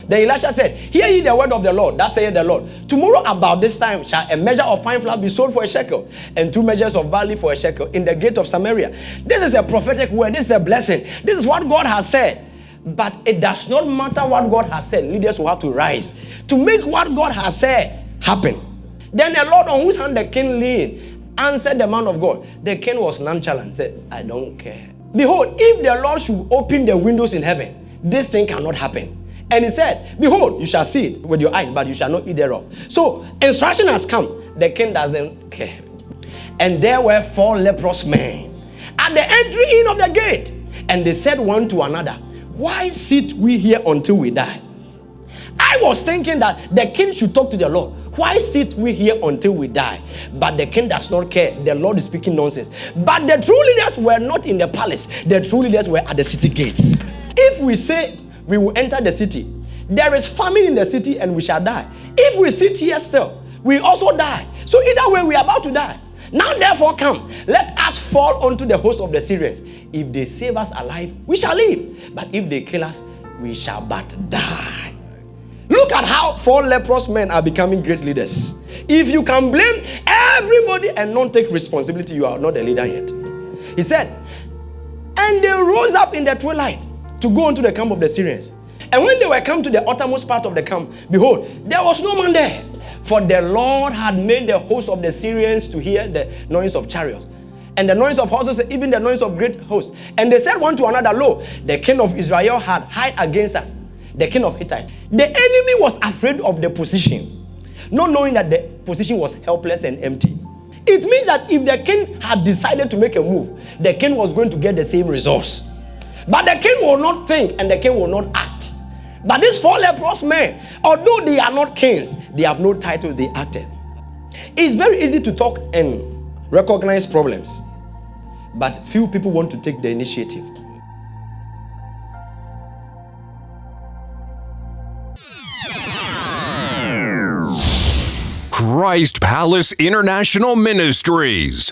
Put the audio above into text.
Then Elisha said, hear ye the word of the Lord, that saith the Lord. Tomorrow about this time shall a measure of fine flour be sold for a shekel, and 2 measures of barley for a shekel in the gate of Samaria. This is a prophetic word. This is a blessing. This is what God has said. But it does not matter what God has said. Leaders will have to rise to make what God has said happen. Then the Lord, on whose hand the king leaned, answered the man of God. The king was nonchalant, said, I don't care. Behold, if the Lord should open the windows in heaven, this thing cannot happen. And he said, behold, you shall see it with your eyes, but you shall not eat thereof. So instruction has come. The king doesn't care. And there were 4 leprous men at the entry in of the gate. And they said one to another, why sit we here until we die? I was thinking that the king should talk to the Lord. Why sit we here until we die? But the king does not care. The Lord is speaking nonsense. But the true leaders were not in the palace. The true leaders were at the city gates. If we say we will enter the city, there is famine in the city and we shall die. If we sit here still, we also die. So either way, we are about to die. Now therefore come, let us fall unto the host of the Syrians. If they save us alive, we shall live. But if they kill us, we shall but die. Look at how 4 leprous men are becoming great leaders. If you can blame everybody and not take responsibility, you are not a leader yet. He said, and they rose up in the twilight to go into the camp of the Syrians. And when they were come to the uttermost part of the camp, behold, there was no man there. For the Lord had made the host of the Syrians to hear the noise of chariots, and the noise of horses, even the noise of great hosts. And they said one to another, lo, the king of Israel had hight against us, the king of Hittites. The enemy was afraid of the position, not knowing that the position was helpless and empty. It means that if the king had decided to make a move, the king was going to get the same results. But the king will not think and the king will not act. But these 4 leprous men, although they are not kings, they have no titles, they acted. It's very easy to talk and recognize problems, but few people want to take the initiative. Christ Palace International Ministries.